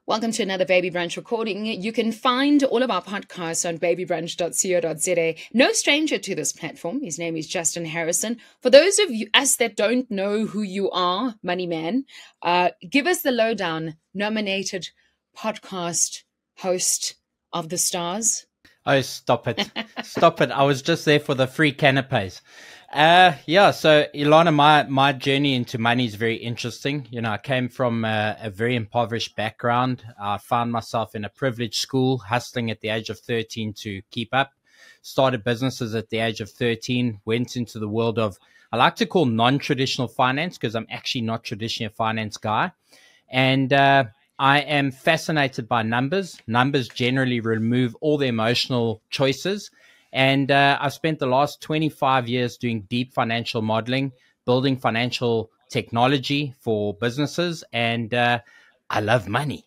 Welcome to another Baby Brunch recording. You can find all of our podcasts on babybrunch.co.za. No stranger to this platform. His name is Justin Harrison. For those of us that don't know who you are, Money Man, give us the lowdown. Nominated podcast host of the stars. Oh, stop it. Stop it. I was just there for the free canapes. So Ilana, my journey into money is very interesting. You know, I came from a very impoverished background. I found myself in a privileged school, hustling at the age of 13 to keep up. Started businesses at the age of 13, went into the world of, I like to call non-traditional finance because I'm actually not traditionally a finance guy. And I am fascinated by numbers. Numbers generally remove all the emotional choices. And I've spent the last 25 years doing deep financial modeling, building financial technology for businesses. And I love money.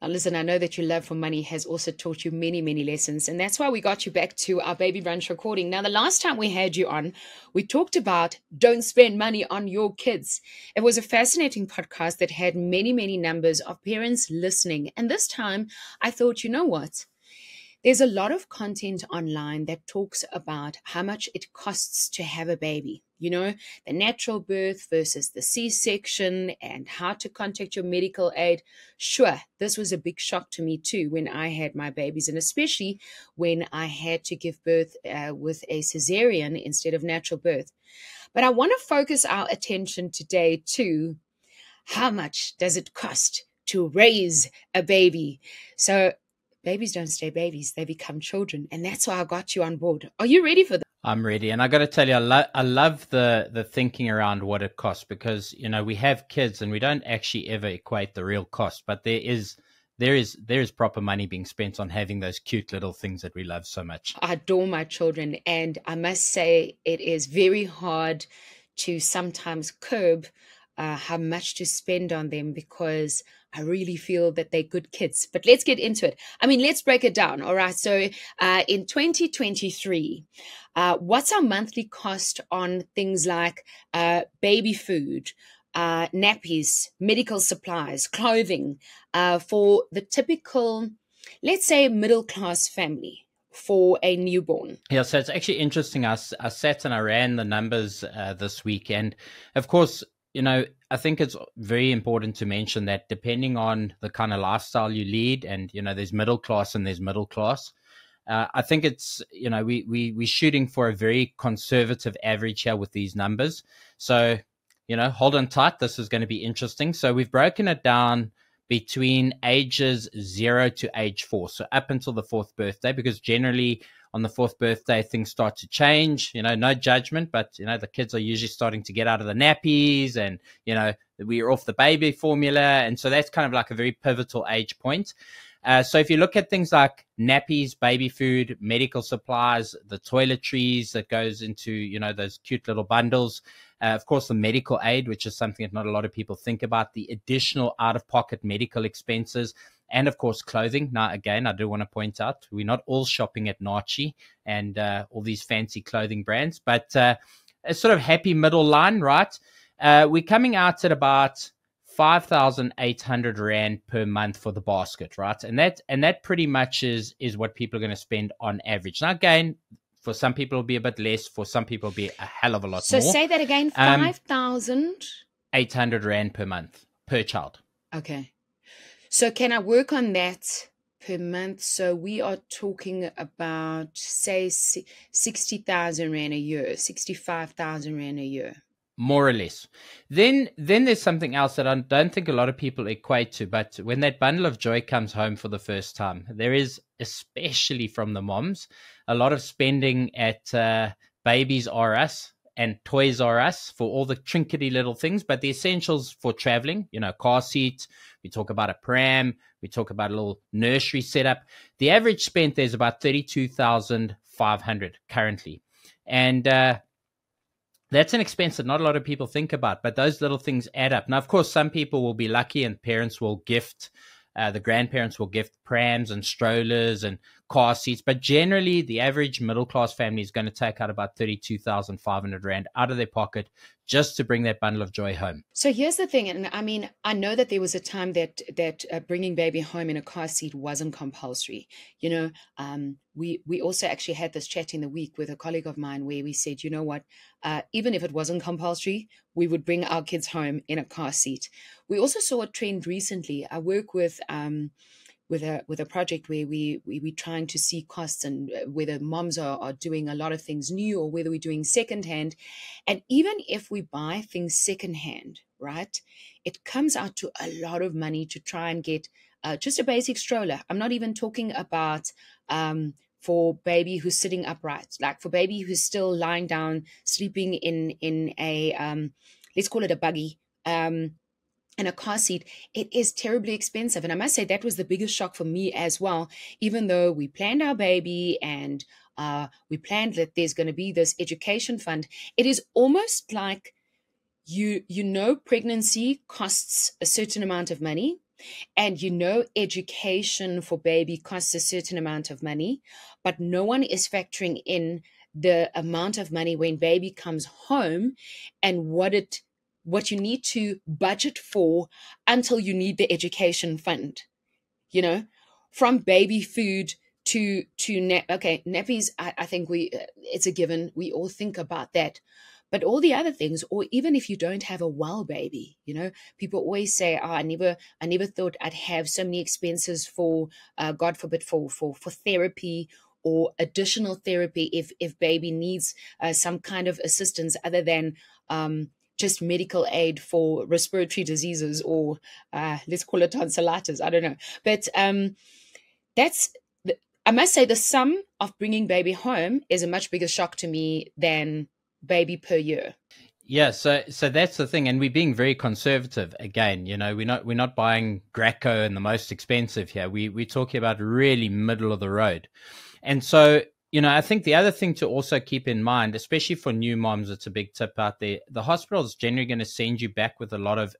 Now, listen, I know that your love for money has also taught you many, many lessons. And that's why we got you back to our Baby Brunch recording. Now, the last time we had you on, we talked about don't spend money on your kids. It was a fascinating podcast that had many, many numbers of parents listening. And this time I thought, you know what? There's a lot of content online that talks about how much it costs to have a baby. You know, the natural birth versus the C-section and how to contact your medical aid. Sure, this was a big shock to me too when I had my babies, and especially when I had to give birth with a cesarean instead of natural birth. But I want to focus our attention today to how much does it cost to raise a baby. So babies don't stay babies, they become children. And that's why I got you on board. Are you ready for that? I'm ready. And I got to tell you, I love the thinking around what it costs because, you know, we have kids and we don't actually ever equate the real cost, but there is proper money being spent on having those cute little things that we love so much. I adore my children. And I must say it is very hard to sometimes curb how much to spend on them because I really feel that they're good kids. But let's get into it. I mean, let's break it down. All right. So in 2023, what's our monthly cost on things like baby food, nappies, medical supplies, clothing for the typical, let's say, middle-class family for a newborn? Yeah, so it's actually interesting. I sat and I ran the numbers this week. And of course, you know, I think it's very important to mention that depending on the kind of lifestyle you lead, and, you know, there's middle class and there's middle class. I think it's, you know, we're shooting for a very conservative average here with these numbers. So, you know, hold on tight. This is going to be interesting. So we've broken it down between ages 0 to age 4. So up until the 4th birthday, because generally on the 4th birthday, things start to change, you know, no judgment, but, you know, the kids are usually starting to get out of the nappies and, you know, we're off the baby formula. And so that's kind of like a very pivotal age point. So if you look at things like nappies, baby food, medical supplies, the toiletries that goes into, you know, those cute little bundles, of course, the medical aid, which is something that not a lot of people think about, the additional out-of-pocket medical expenses, and of course, clothing. Now, again, I do want to point out, we're not all shopping at Nachi and all these fancy clothing brands, but a sort of happy middle line, right? We're coming out at about 5,800 Rand per month for the basket, right? And that pretty much is what people are going to spend on average. Now, again, for some people it'll be a bit less, for some people it'll be a hell of a lot more. So say that again, 5,000? 800 Rand per month, per child. Okay. So can I work on that per month? So we are talking about, say, 60,000 Rand a year, 65,000 Rand a year. More or less. Then there's something else that I don't think a lot of people equate to, but when that bundle of joy comes home for the first time, there is, especially from the moms, a lot of spending at Babies R Us and Toys R Us for all the trinkety little things, but the essentials for traveling, you know, car seat, we talk about a pram, we talk about a little nursery setup. The average spent there is about 32,500 currently. And that's an expense that not a lot of people think about, but those little things add up. Now, of course, some people will be lucky and parents will gift, the grandparents will gift prams and strollers and car seats. But generally, the average middle-class family is going to take out about 32,500 Rand out of their pocket just to bring that bundle of joy home. So here's the thing, and I mean, I know that there was a time that bringing baby home in a car seat wasn't compulsory. You know, we also actually had this chat in the week with a colleague of mine where we said, you know what, even if it wasn't compulsory, we would bring our kids home in a car seat. We also saw a trend recently. I work with a project where we're trying to see costs and whether moms are doing a lot of things new or whether we're doing secondhand. And even if we buy things secondhand, right, it comes out to a lot of money to try and get just a basic stroller. I'm not even talking about for baby who's sitting upright, like for baby who's still lying down, sleeping in a, let's call it a buggy, and a car seat. It is terribly expensive. And I must say that was the biggest shock for me as well, even though we planned our baby and we planned that there's going to be this education fund. It is almost like you know pregnancy costs a certain amount of money, and you know education for baby costs a certain amount of money, but no one is factoring in the amount of money when baby comes home and what you need to budget for until you need the education fund, you know, from baby food to nappies. I think it's a given. We all think about that. But all the other things, or even if you don't have a well baby, you know, people always say, oh, I never thought I'd have so many expenses for, God forbid, for therapy or additional therapy if baby needs some kind of assistance other than just medical aid for respiratory diseases or let's call it tonsillitis. I don't know. But I must say the sum of bringing baby home is a much bigger shock to me than baby per year. Yeah, so that's the thing, and we're being very conservative again. You know, we're not buying Graco and the most expensive here. We're talking about really middle of the road, and so you know, I think the other thing to also keep in mind, especially for new moms, it's a big tip out there. The hospital is generally going to send you back with a lot of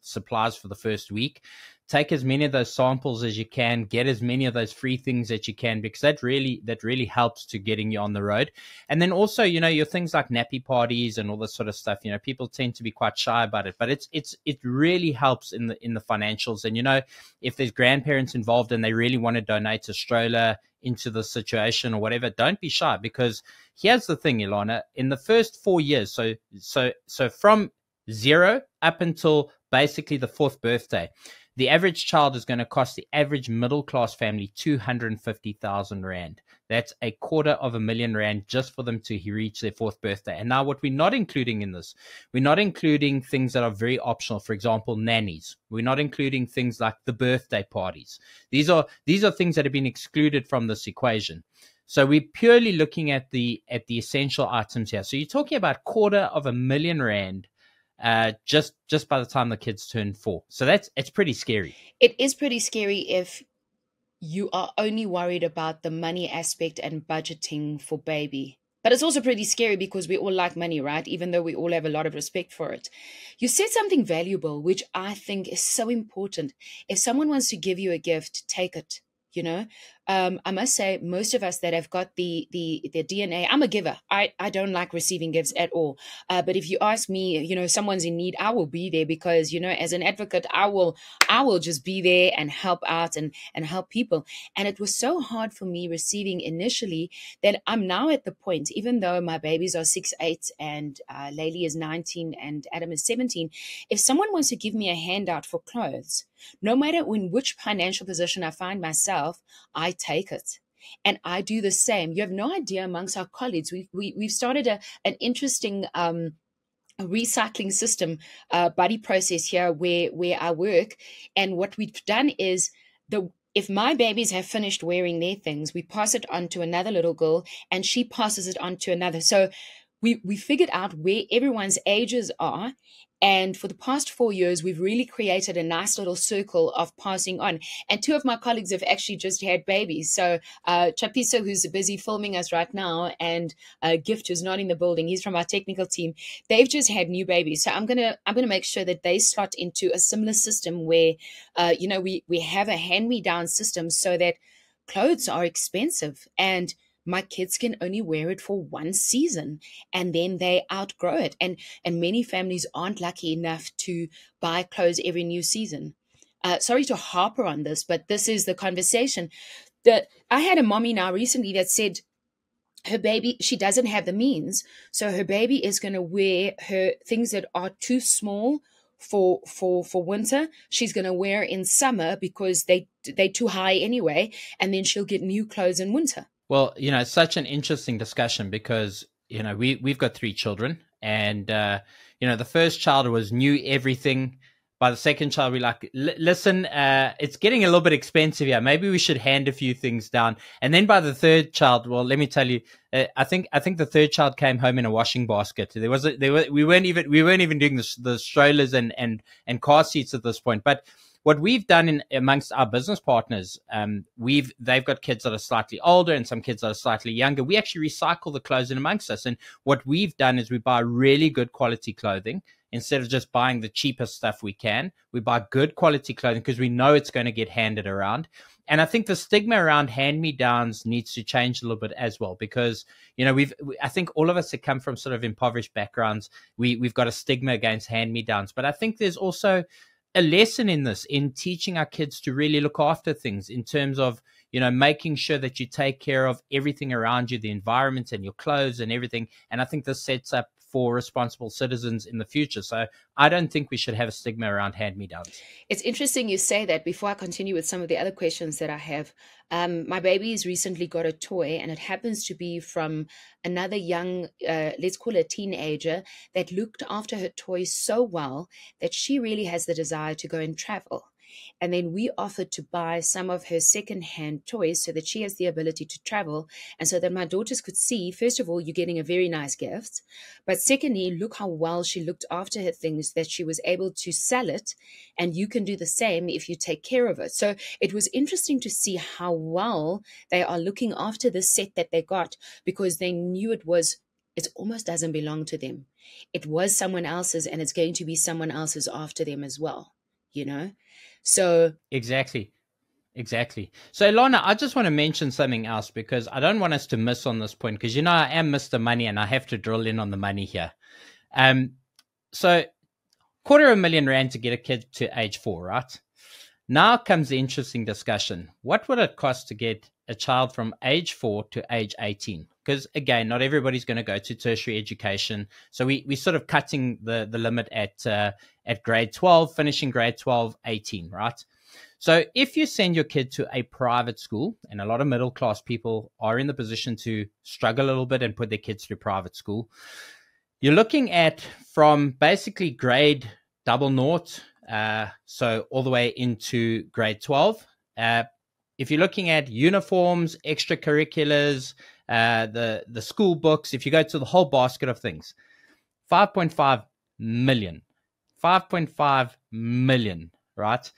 supplies for the first week. Take as many of those samples as you can, get as many of those free things that you can, because that really helps to getting you on the road. And then also, you know, your things like nappy parties and all this sort of stuff, you know, people tend to be quite shy about it, but it really helps in the financials. And, you know, if there's grandparents involved and they really want to donate a stroller into the situation or whatever, don't be shy, because here's the thing, Ilana, in the first 4 years, so from 0 up until basically the 4th birthday, the average child is going to cost the average middle-class family 250,000 Rand. That's 250,000 Rand just for them to reach their 4th birthday. And now what we're not including in this, we're not including things that are very optional. For example, nannies. We're not including things like the birthday parties. These are things that have been excluded from this equation. So we're purely looking at the essential items here. So you're talking about 250,000 Rand just by the time the kids turn 4. So it's pretty scary. It is pretty scary if you are only worried about the money aspect and budgeting for baby. But it's also pretty scary because we all like money, right? Even though we all have a lot of respect for it. You said something valuable, which I think is so important. If someone wants to give you a gift, take it. You know, I must say, most of us that have got the DNA, I'm a giver. I don't like receiving gifts at all. But if you ask me, you know, someone's in need, I will be there because, you know, as an advocate, I will just be there and help out and help people. And it was so hard for me receiving initially that I'm now at the point, even though my babies are 6, 8 and Laylee is 19 and Adam is 17, if someone wants to give me a handout for clothes, no matter in which financial position I find myself, I take it. And I do the same. You have no idea, amongst our colleagues, we've started an interesting a recycling system, buddy process here where I work. And what we've done is if my babies have finished wearing their things, we pass it on to another little girl and she passes it on to another. So we figured out where everyone's ages are. And for the past 4 years, we've really created a nice little circle of passing on. And 2 of my colleagues have actually just had babies. So Chapiso, who's busy filming us right now, and Gift, who's not in the building, he's from our technical team. They've just had new babies. So I'm gonna make sure that they slot into a similar system where, you know, we have a hand-me-down system so that clothes are expensive, and my kids can only wear it for one season and then they outgrow it. And many families aren't lucky enough to buy clothes every new season. Sorry to harper on this, but this is the conversation that I had a mommy now recently that said her baby, she doesn't have the means, so her baby is going to wear her things that are too small for winter. She's going to wear in summer because they're too high anyway, and then she'll get new clothes in winter. Well, it's such an interesting discussion because, we've got 3 children, and, the first child was knew everything. By the second child, we're like, listen, it's getting a little bit expensive here. Maybe we should hand a few things down. And then by the third child, well, let me tell you, I think the third child came home in a washing basket. We weren't even doing the strollers and car seats at this point. But what we've done amongst our business partners, they've got kids that are slightly older and some kids that are slightly younger. We actually recycle the clothes in amongst us. And what we've done is we buy really good quality clothing. Instead of just buying the cheapest stuff we can, we buy good quality clothing because we know it's going to get handed around. And I think the stigma around hand-me-downs needs to change a little bit as well, because, I think all of us that come from sort of impoverished backgrounds, we've got a stigma against hand-me-downs. But I think there's also a lesson in this, in teaching our kids to really look after things in terms of, making sure that you take care of everything around you, the environment and your clothes and everything. And I think this sets up for responsible citizens in the future. So I don't think we should have a stigma around hand-me-downs. It's interesting you say that. Before I continue with some of the other questions that I have, my baby's recently got a toy, and it happens to be from another young, let's call it a teenager, that looked after her toy so well that she really has the desire to go and travel. And then we offered to buy some of her secondhand toys so that she has the ability to travel, and so that my daughters could see, first of all, you're getting a very nice gift. But secondly, look how well she looked after her things, that she was able to sell it, and you can do the same if you take care of it. So it was interesting to see how well they are looking after the set that they got, because they knew it almost doesn't belong to them. It was someone else's, and it's going to be someone else's after them as well, So Exactly. So, Ilana, I just want to mention something else, because I don't want us to miss on this point, because, I am Mr. Money and I have to drill in on the money here. So R250,000 to get a kid to age 4, right? Now comes the interesting discussion. What would it cost to get a child from age 4 to age 18? Because, again, not everybody's going to go to tertiary education. So we're sort of cutting the limit at grade 12, finishing grade 12, 18, right? So if you send your kid to a private school, and a lot of middle-class people are in the position to struggle a little bit and put their kids through private school, you're looking at from basically grade double naught, so all the way into grade 12. If you're looking at uniforms, extracurriculars, the school books, if you go to the whole basket of things, 5.5 million, 5.5 million, right?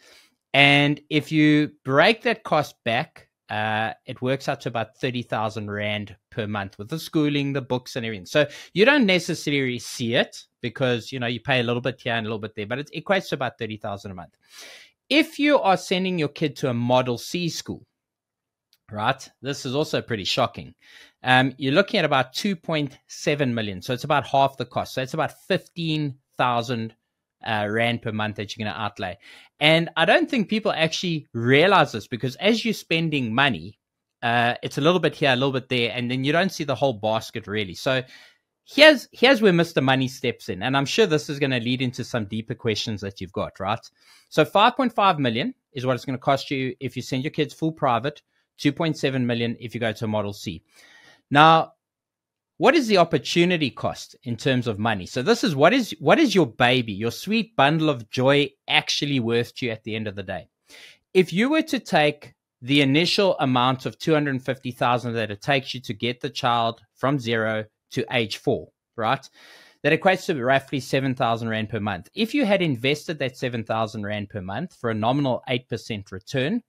And if you break that cost back, it works out to about 30,000 Rand per month with the schooling, the books and everything. So you don't necessarily see it because, you pay a little bit here and a little bit there, but it equates to about 30,000 a month. If you are sending your kid to a Model C school, right, this is also pretty shocking. You're looking at about 2.7 million. So it's about half the cost. So it's about 15,000 Rand per month that you're going to outlay. And I don't think people actually realize this, because as you're spending money, it's a little bit here, a little bit there, and then you don't see the whole basket really. So here's where Mr. Money steps in. And I'm sure this is going to lead into some deeper questions that you've got, right? So 5.5 million is what it's going to cost you if you send your kids full private, 2.7 million if you go to a Model C. Now, what is the opportunity cost in terms of money? So this is what is your baby, your sweet bundle of joy, actually worth to you at the end of the day? If you were to take the initial amount of 250,000 that it takes you to get the child from 0 to age 4, right? That equates to roughly 7,000 Rand per month. If you had invested that 7,000 Rand per month for a nominal 8% return,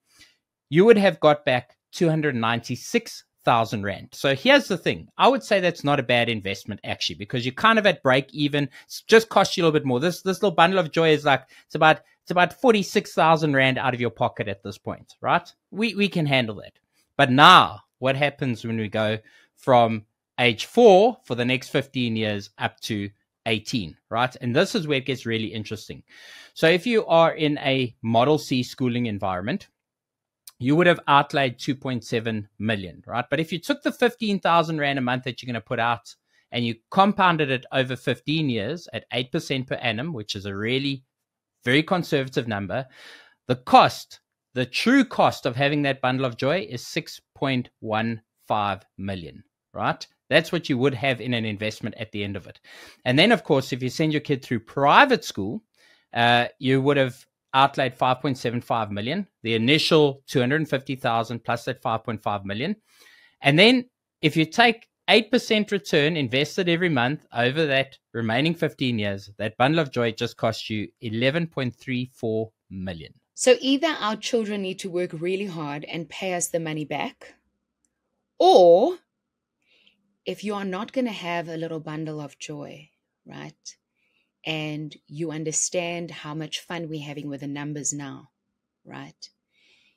you would have got back 296,000 Rand. So here's the thing. I would say that's not a bad investment, actually, because you're kind of at break even. It's just cost you a little bit more. This little bundle of joy is like, it's about 46,000 Rand out of your pocket at this point, right? We can handle that. But now, what happens when we go from age 4 for the next 15 years up to 18, right? And this is where it gets really interesting. So if you are in a Model C schooling environment, you would have outlaid 2.7 million, right? But if you took the 15,000 Rand a month that you're going to put out and you compounded it over 15 years at 8% per annum, which is a really very conservative number, the cost, the true cost of having that bundle of joy is 6.15 million, right? That's what you would have in an investment at the end of it. And then, of course, if you send your kid through private school, you would have outlaid 5.75 million, the initial 250,000 plus that 5.5 million. And then if you take 8% return invested every month over that remaining 15 years, that bundle of joy just costs you 11.34 million. So either our children need to work really hard and pay us the money back, or if you are not going to have a little bundle of joy, right? And you understand how much fun we're having with the numbers now, right?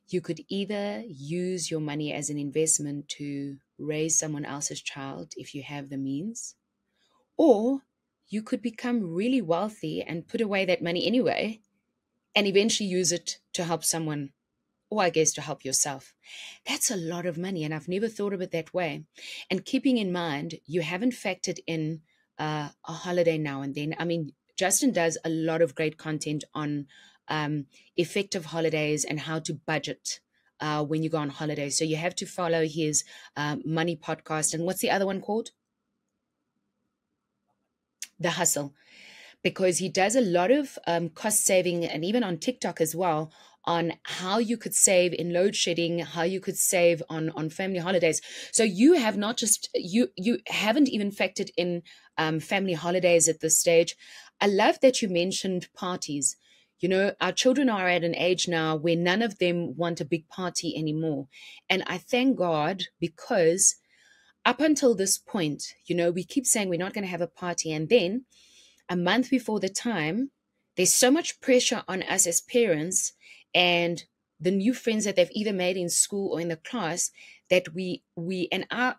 You could either use your money as an investment to raise someone else's child if you have the means, or you could become really wealthy and put away that money anyway and eventually use it to help someone, or I guess to help yourself. That's a lot of money, and I've never thought of it that way. And keeping in mind, you haven't factored in a holiday now and then. I mean, Justin does a lot of great content on effective holidays and how to budget when you go on holiday. So you have to follow his money podcast. And what's the other one called? The Hustle. Because he does a lot of cost saving, and even on TikTok as well, on how you could save in load shedding, how you could save on family holidays. So you have not just, you haven't even factored in family holidays at this stage. I love that you mentioned parties. You know, our children are at an age now where none of them want a big party anymore. And I thank God, because up until this point, you know, we keep saying we're not going to have a party. And then a month before the time, there's so much pressure on us as parents and the new friends that they've either made in school or in the class that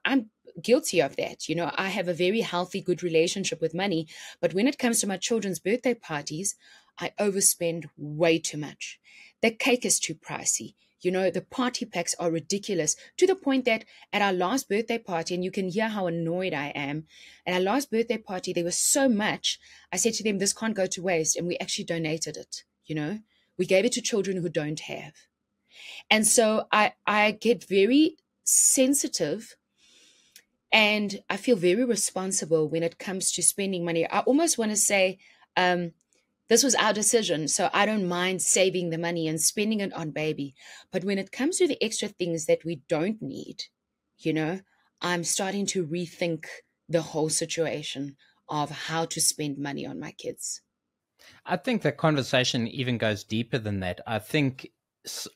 I'm guilty of that. You know, I have a very healthy, good relationship with money, but when it comes to my children's birthday parties, I overspend way too much. The cake is too pricey. You know, the party packs are ridiculous, to the point that at our last birthday party, and you can hear how annoyed I am, at our last birthday party, there was so much. I said to them, this can't go to waste. And we actually donated it. You know, we gave it to children who don't have. And so I get very sensitive, and I feel very responsible when it comes to spending money. I almost want to say, this was our decision, so I don't mind saving the money and spending it on baby. But when it comes to the extra things that we don't need, you know, I'm starting to rethink the whole situation of how to spend money on my kids. I think the conversation even goes deeper than that. I think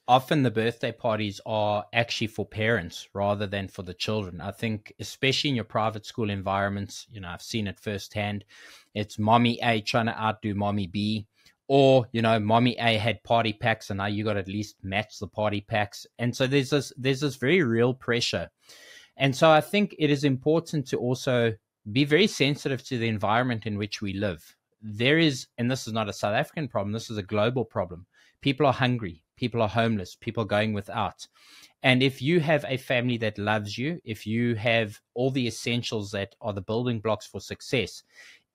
often the birthday parties are actually for parents rather than for the children. I think especially in your private school environments, you know, I've seen it firsthand. It's mommy A trying to outdo mommy B, or, you know, mommy A had party packs and now you got to at least match the party packs. And so there's this very real pressure. And so I think it is important to also be very sensitive to the environment in which we live. There is, and this is not a South African problem, this is a global problem. People are hungry. People are homeless. People are going without. And if you have a family that loves you, if you have all the essentials that are the building blocks for success,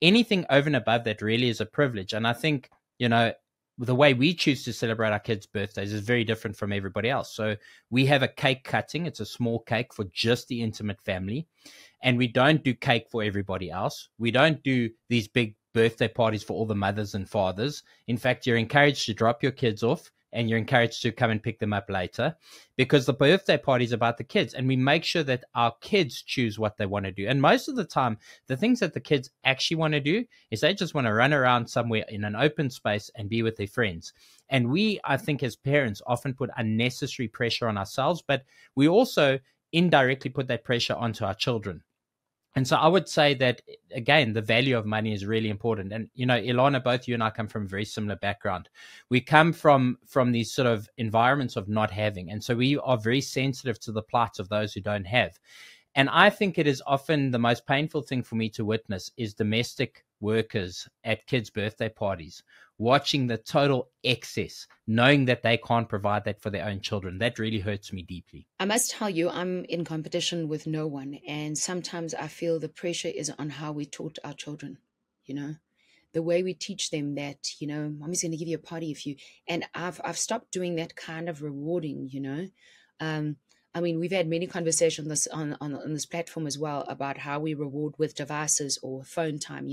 anything over and above that really is a privilege. And I think, you know, the way we choose to celebrate our kids' birthdays is very different from everybody else. So we have a cake cutting. It's a small cake for just the intimate family. And we don't do cake for everybody else. We don't do these big birthday parties for all the mothers and fathers. In fact, you're encouraged to drop your kids off and you're encouraged to come and pick them up later, because the birthday party is about the kids, and we make sure that our kids choose what they want to do. And most of the time, the things that the kids actually want to do is they just want to run around somewhere in an open space and be with their friends. And we, I think, as parents often put unnecessary pressure on ourselves, but we also indirectly put that pressure onto our children. And so I would say that, again, the value of money is really important. And, Ilana, both you and I come from a very similar background. We come from these sort of environments of not having. And so we are very sensitive to the plight of those who don't have. And I think it is often the most painful thing for me to witness is domestic workers at kids' birthday parties watching the total excess, knowing that they can't provide that for their own children. That really hurts me deeply. I must tell you, I'm in competition with no one. And sometimes I feel the pressure is on how we taught our children, you know, the way we teach them that, mommy's going to give you a party if you, and I've stopped doing that kind of rewarding, Um, I mean, we've had many conversations on this platform as well about how we reward with devices or phone time,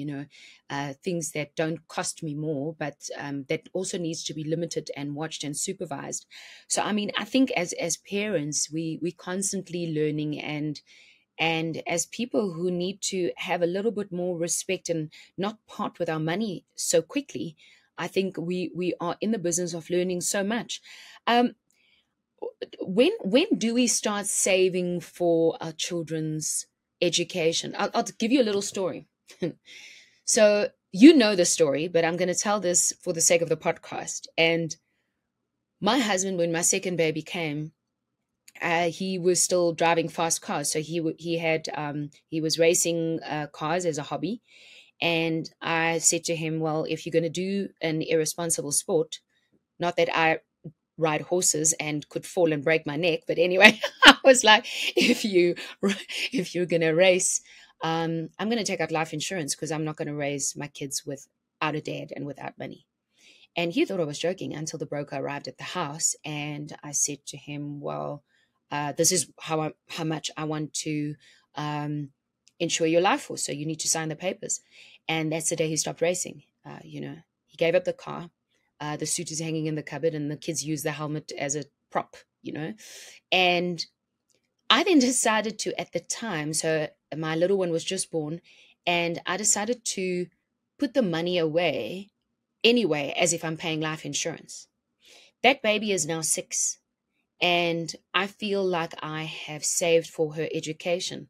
things that don't cost me more, but that also needs to be limited and watched and supervised. So, I mean, I think as parents, we constantly learning and as people who need to have a little bit more respect and not part with our money so quickly, I think we are in the business of learning so much. Um, when do we start saving for our children's education? I'll give you a little story. So you know the story, but I'm going to tell this for the sake of the podcast. And my husband, when my second baby came, he was still driving fast cars. So he was racing cars as a hobby. And I said to him, well, if you're going to do an irresponsible sport, not that I ride horses and could fall and break my neck, but anyway, I was like, if you're going to race, I'm going to take out life insurance because I'm not going to raise my kids without a dad and without money. And he thought I was joking until the broker arrived at the house. And I said to him, well, this is how much I want to insure your life for. So you need to sign the papers. And that's the day he stopped racing. He gave up the car. The suit is hanging in the cupboard and the kids use the helmet as a prop, And I then decided to, at the time, so my little one was just born, and I decided to put the money away anyway, as if I'm paying life insurance. That baby is now 6, and I feel like I have saved for her education.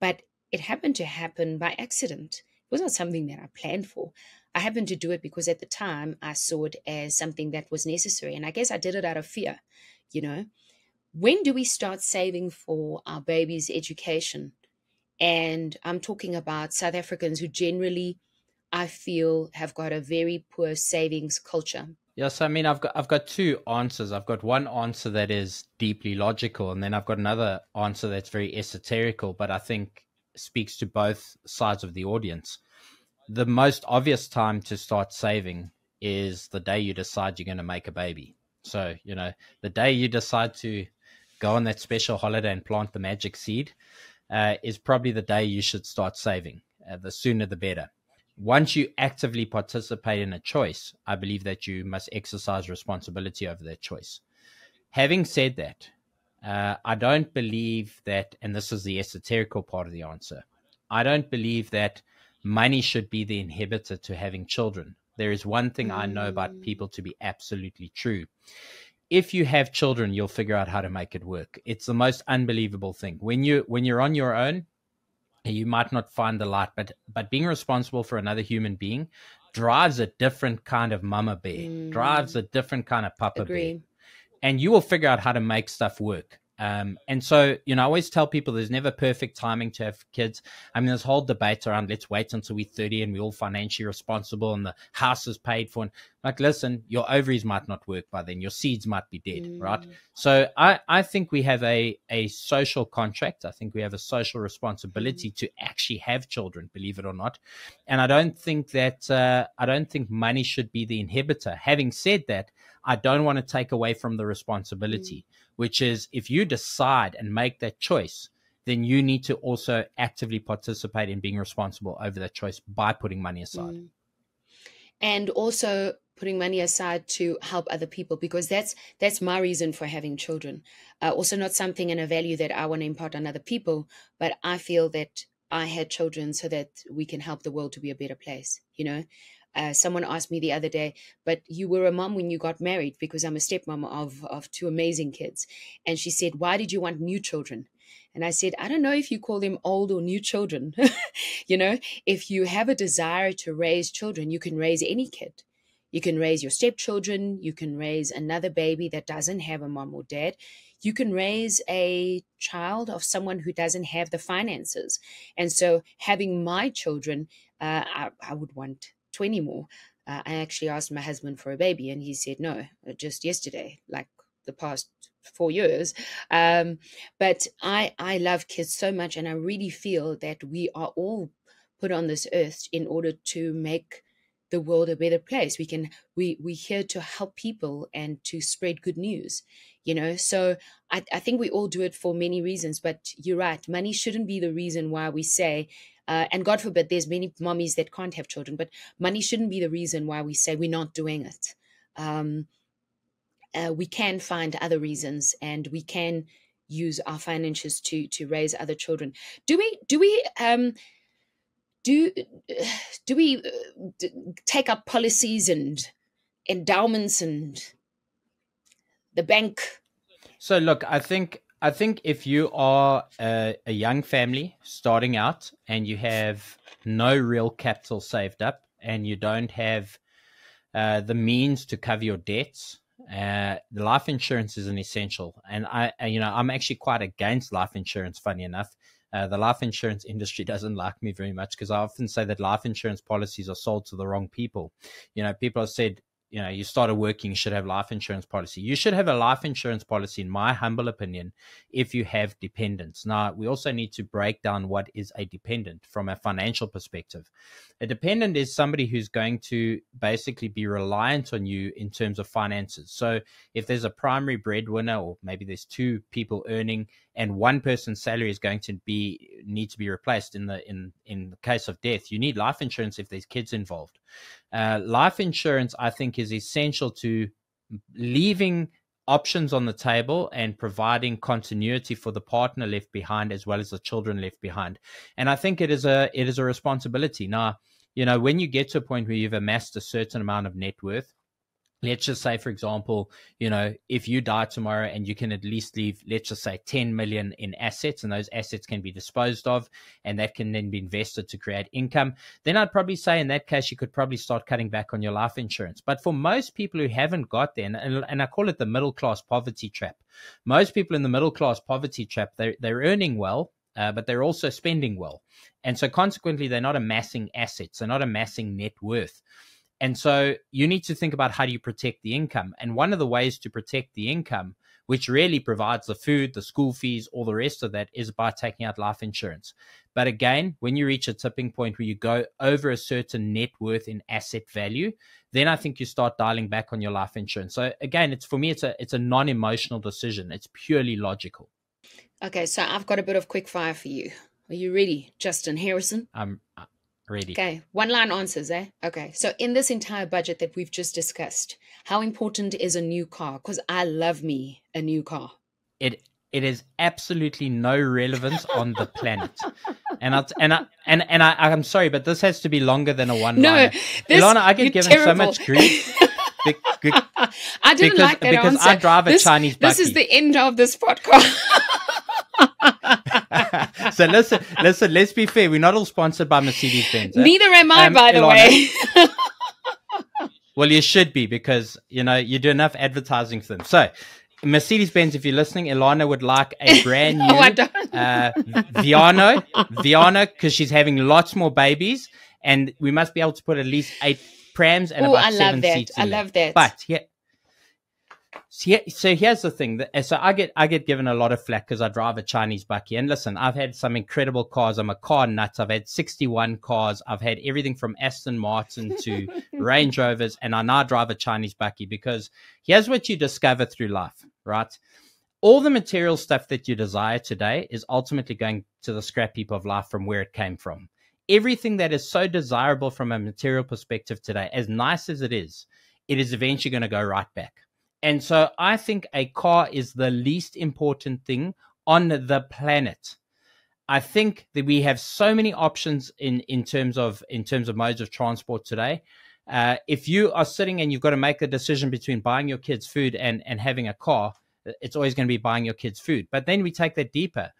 But it happened to happen by accident. It was not something that I planned for. I happened to do it because at the time I saw it as something that was necessary. And I guess I did it out of fear, When do we start saving for our baby's education? And I'm talking about South Africans who generally, I feel, have got a very poor savings culture. Yes, I mean, I've got two answers. I've got one answer that is deeply logical, and then I've got another answer that's very esoterical, but I think speaks to both sides of the audience. The most obvious time to start saving is the day you decide you're going to make a baby. So, the day you decide to go on that special holiday and plant the magic seed is probably the day you should start saving. The sooner the better. Once you actively participate in a choice, I believe that you must exercise responsibility over that choice. Having said that, I don't believe that, and this is the esoterical part of the answer, I don't believe that money should be the inhibitor to having children. There is one thing I know about people to be absolutely true. If you have children, you'll figure out how to make it work. It's the most unbelievable thing. When you're on your own, you might not find the light, but being responsible for another human being drives a different kind of mama bear, drives a different kind of papa bear, and you will figure out how to make stuff work. And so, I always tell people there's never perfect timing to have kids. I mean, there's whole debate around let's wait until we're 30 and we're all financially responsible and the house is paid for. And like, listen, your ovaries might not work by then. Your seeds might be dead, right? So I think we have a social contract. I think we have a social responsibility to actually have children, believe it or not. And I don't think money should be the inhibitor. Having said that, I don't want to take away from the responsibility, which is if you decide and make that choice, then you need to also actively participate in being responsible over that choice by putting money aside. And also putting money aside to help other people, because that's my reason for having children. Also not something and a value that I want to impart on other people, but I feel that I had children so that we can help the world to be a better place, Someone asked me the other day, but you were a mom when you got married, because I'm a stepmom of 2 amazing kids. And she said, why did you want new children? And I said, I don't know if you call them old or new children. You know, if you have a desire to raise children, you can raise any kid. You can raise your stepchildren. You can raise another baby that doesn't have a mom or dad. You can raise a child of someone who doesn't have the finances. And so having my children, I would want 20 more. I actually asked my husband for a baby, and he said no, just yesterday, like the past 4 years. But I love kids so much, and I really feel that we are all put on this earth in order to make the world a better place. We're here to help people and to spread good news, you know. So I think we all do it for many reasons, but you're right, money shouldn't be the reason why we say, and God forbid, there's many mommies that can't have children, but money shouldn't be the reason why we say we're not doing it. We can find other reasons, and we can use our finances to raise other children. Do we take up policies and endowments and the bank? So look, I think if you are a young family starting out and you have no real capital saved up and you don't have the means to cover your debts, the life insurance is an essential. And I'm actually quite against life insurance, funny enough. The life insurance industry doesn't like me very much because I often say that life insurance policies are sold to the wrong people. You know, people have said, you know, you started working, you should have life insurance policy. You should have a life insurance policy, in my humble opinion, if you have dependents. Now, we also need to break down what is a dependent from a financial perspective. A dependent is somebody who's going to basically be reliant on you in terms of finances. So if there's a primary breadwinner, or maybe there's two people earning, and one person's salary is going to need to be replaced in the case of death, you need life insurance if there's kids involved. Life insurance, I think, is essential to leaving options on the table and providing continuity for the partner left behind as well as the children left behind. And I think it is a responsibility. Now, you know, when you get to a point where you've amassed a certain amount of net worth, let's just say, for example, you know, if you die tomorrow and you can at least leave, let's just say 10 million in assets, and those assets can be disposed of and that can then be invested to create income, then I'd probably say in that case, you could probably start cutting back on your life insurance. But for most people who haven't got there, and I call it the middle class poverty trap, most people in the middle class poverty trap, they're earning well, but they're also spending well. And so consequently, they're not amassing assets, they're not amassing net worth. And so you need to think about how do you protect the income. And one of the ways to protect the income, which really provides the food, the school fees, all the rest of that, is by taking out life insurance. But again, when you reach a tipping point where you go over a certain net worth in asset value, then I think you start dialing back on your life insurance. So again, for me, it's a non-emotional decision. It's purely logical. Okay, so I've got a bit of quick fire for you. Are you ready, Justin Harrison? Ready. Okay, one line answers, eh? Okay, so in this entire budget that we've just discussed, how important is a new car? Because I love me a new car. It is absolutely no relevance on the planet. I'm sorry, but this has to be longer than a one-liner. No, Ilana, I get given terrible. So much grief. I didn't like that because answer. I drive a Chinese bakkie. This is the end of this podcast. So listen, let's be fair. We're not all sponsored by Mercedes-Benz. Neither am I, by the way. Well, you should be, because, you know, you do enough advertising for them. So Mercedes-Benz, if you're listening, Ilana would like a brand new Viano, because she's having lots more babies, and we must be able to put at least 8 prams and about 7 seats in I love that. But so here's the thing. So I get given a lot of flack because I drive a Chinese bakkie. And listen, I've had some incredible cars. I'm a car nut. I've had 61 cars. I've had everything from Aston Martin to Range Rovers. And I now drive a Chinese bakkie, because here's what you discover through life, right? All the material stuff that you desire today is ultimately going to the scrap heap of life from where it came from. Everything that is so desirable from a material perspective today, as nice as it is eventually going to go right back. And so I think a car is the least important thing on the planet. I think that we have so many options in terms of modes of transport today. If you are sitting and you've got to make a decision between buying your kids food and having a car, it's always going to be buying your kids food. But then we take that deeper.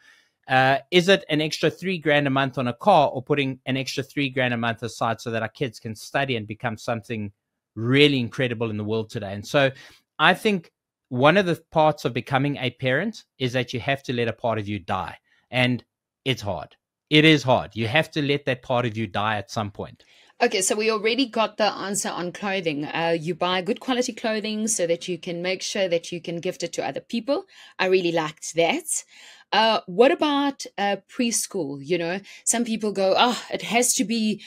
Is it an extra $3,000 a month on a car, or putting an extra $3,000 a month aside so that our kids can study and become something really incredible in the world today? And so I think one of the parts of becoming a parent is that you have to let a part of you die. And it's hard. It is hard. You have to let that part of you die at some point. Okay, so we already got the answer on clothing. You buy good quality clothing so that you can make sure that you can gift it to other people. I really liked that. What about preschool? You know, some people go, oh, it has to be.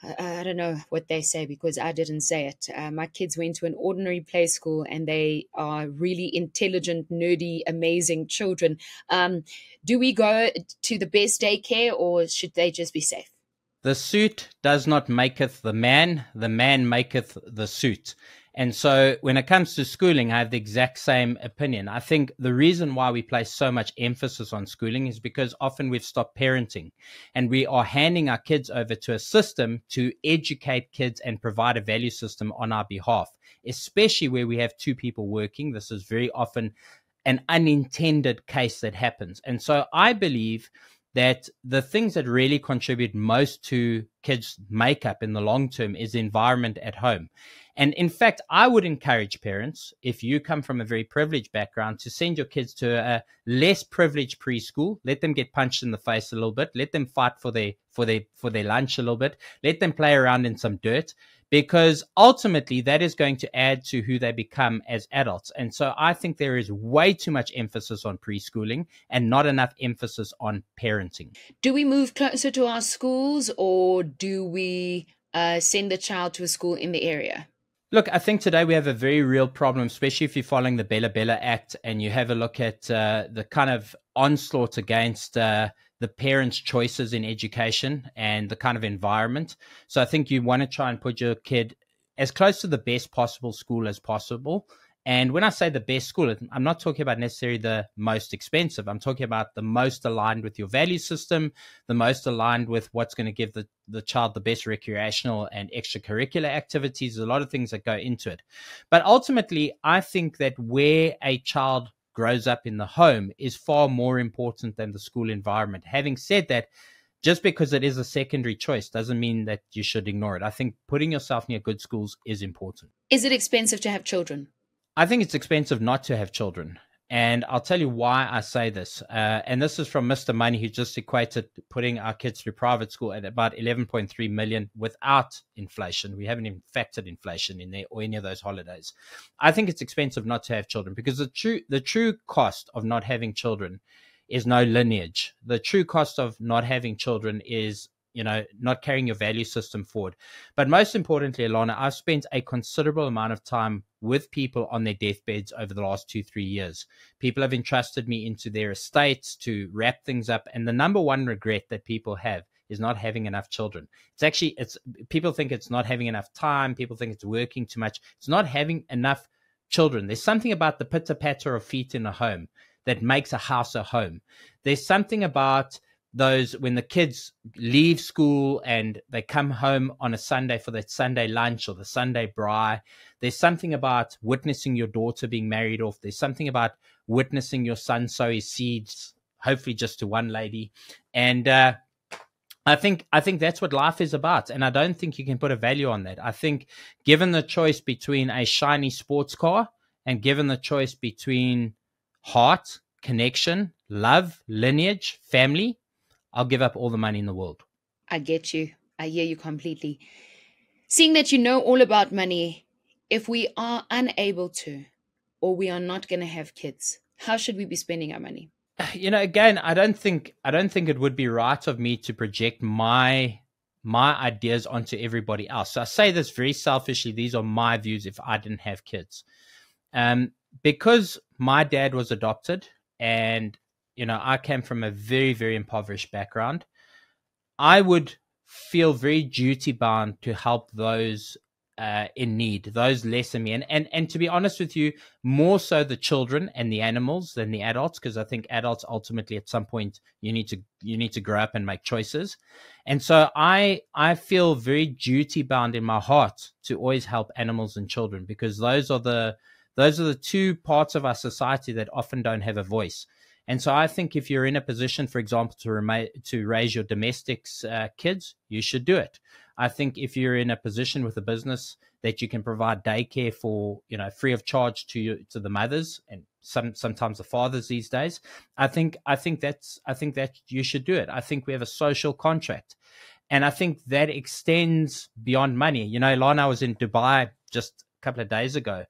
I don't know what they say because I didn't say it. My kids went to an ordinary play school and they are really intelligent, nerdy, amazing children. Do we go to the best daycare or should they just be safe? The suit does not maketh the man maketh the suit. And so when it comes to schooling, I have the exact same opinion. I think the reason why we place so much emphasis on schooling is because often we've stopped parenting and we are handing our kids over to a system to educate kids and provide a value system on our behalf, especially where we have two people working. This is very often an unintended case that happens. And so I believe that the things that really contribute most to kids' makeup in the long term is the environment at home. And in fact, I would encourage parents, if you come from a very privileged background, to send your kids to a less privileged preschool. Let them get punched in the face a little bit. Let them fight for their lunch a little bit. Let them play around in some dirt, because ultimately that is going to add to who they become as adults. And so I think there is way too much emphasis on preschooling and not enough emphasis on parenting. Do we move closer to our schools or do we send the child to a school in the area? Look, I think today we have a very real problem, especially if you're following the Bella Bella Act and you have a look at the kind of onslaught against the parents' choices in education and the kind of environment. So I think you want to try and put your kid as close to the best possible school as possible. And when I say the best school, I'm not talking about necessarily the most expensive. I'm talking about the most aligned with your value system, the most aligned with what's going to give the child the best recreational and extracurricular activities. There's a lot of things that go into it. But ultimately, I think that where a child grows up in the home is far more important than the school environment. Having said that, just because it is a secondary choice doesn't mean that you should ignore it. I think putting yourself near good schools is important. Is it expensive to have children? I think it's expensive not to have children. And I'll tell you why I say this. And this is from Mr. Money, who just equated putting our kids through private school at about 11.3 million without inflation. We haven't even factored inflation in there or any of those holidays. I think it's expensive not to have children because the true cost of not having children is no lineage. The true cost of not having children is, not carrying your value system forward. But most importantly, Alana, I've spent a considerable amount of time with people on their deathbeds over the last 2-3 years. People have entrusted me into their estates to wrap things up. And the number one regret that people have is not having enough children. People think it's not having enough time. People think it's working too much. It's not having enough children. There's something about the pitter-patter of feet in a home that makes a house a home. There's something about those when the kids leave school and they come home on a Sunday for that Sunday lunch or the Sunday braai. There's something about witnessing your daughter being married off. There's something about witnessing your son sow his seeds, hopefully just to one lady. And I think that's what life is about. And I don't think you can put a value on that. I think given the choice between a shiny sports car and given the choice between heart, connection, love, lineage, family, I'll give up all the money in the world. I get you. I hear you completely. Seeing that you know all about money, if we are unable to, or we are not going to have kids, how should we be spending our money? Again, I don't think it would be right of me to project my ideas onto everybody else. So I say this very selfishly. These are my views if I didn't have kids. Because my dad was adopted and I came from a very, very impoverished background, I would feel very duty bound to help those in need, those less than me. And to be honest with you, more so the children and the animals than the adults, because I think adults ultimately at some point you need to grow up and make choices. And so I feel very duty bound in my heart to always help animals and children, because those are the two parts of our society that often don't have a voice. And so I think if you're in a position, for example, to raise your domestics kids, you should do it. I think if you're in a position with a business that you can provide daycare for, free of charge to the mothers and sometimes the fathers these days, I think that you should do it. I think we have a social contract, and I think that extends beyond money. Lana, I was in Dubai just a couple of days ago,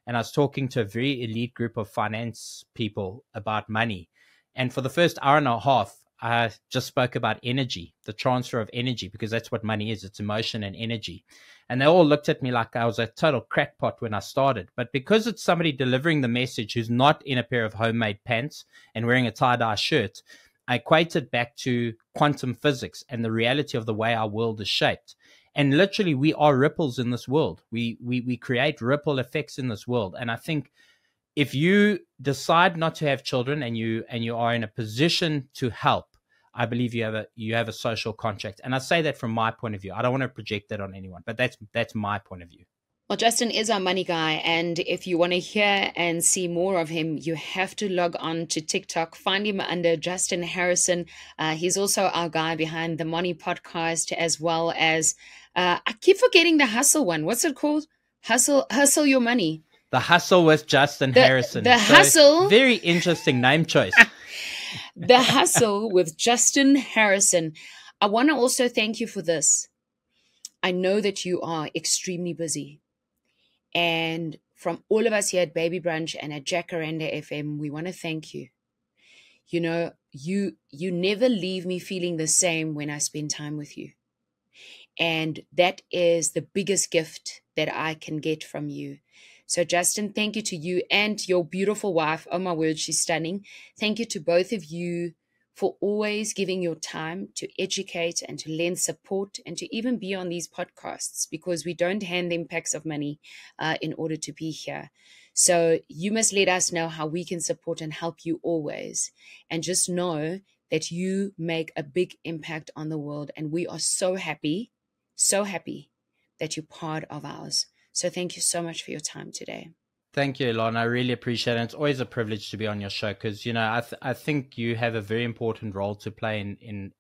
and I was talking to a very elite group of finance people about money. And for the first hour and a half, I just spoke about energy, the transfer of energy, because that's what money is. It's emotion and energy. And they all looked at me like I was a total crackpot when I started. But because it's somebody delivering the message who's not in a pair of homemade pants and wearing a tie-dye shirt, I equate it back to quantum physics and the reality of the way our world is shaped. And literally, we are ripples in this world. We create ripple effects in this world. And I think if you decide not to have children and you are in a position to help, I believe you have a social contract. And I say that from my point of view. I don't want to project that on anyone, but that's my point of view. Well, Justin is our money guy, and if you want to hear and see more of him, you have to log on to TikTok. Find him under Justin Harrison. He's also our guy behind the Money podcast, as well as I keep forgetting the hustle one. What's it called? Hustle Your Money. The Hustle with Justin Harrison. The Hustle. Very interesting name choice. The Hustle with Justin Harrison. I want to also thank you for this. I know that you are extremely busy. And from all of us here at Baby Brunch and at Jacaranda FM, we want to thank you. You never leave me feeling the same when I spend time with you. And that is the biggest gift that I can get from you. So Justin, thank you to you and your beautiful wife. Oh my word, she's stunning. Thank you to both of you for always giving your time to educate and to lend support and to even be on these podcasts, because we don't hand them packs of money in order to be here. So you must let us know how we can support and help you always. And just know that you make a big impact on the world. And we are so happy that you're part of ours. So thank you so much for your time today. Thank you, Ilana. I really appreciate it. It's always a privilege to be on your show because, I think you have a very important role to play in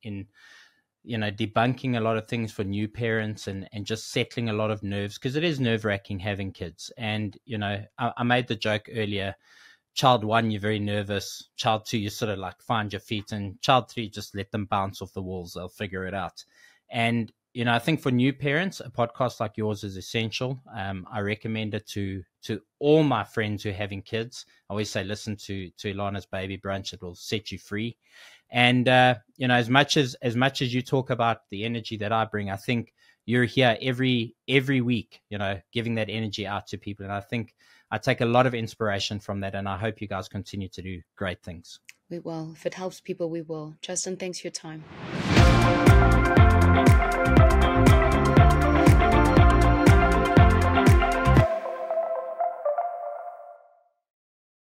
debunking a lot of things for new parents and just settling a lot of nerves, because it is nerve-wracking having kids. And, I made the joke earlier, child 1, you're very nervous. Child 2, you sort of like find your feet. And child 3, just let them bounce off the walls. They'll figure it out. And I think for new parents, a podcast like yours is essential. I recommend it to all my friends who are having kids. I always say, listen to Ilana's Baby Brunch. It will set you free. And, as much as you talk about the energy that I bring, I think you're here every week, giving that energy out to people. And I think I take a lot of inspiration from that. And I hope you guys continue to do great things. We will. If it helps people, we will. Justin, thanks for your time.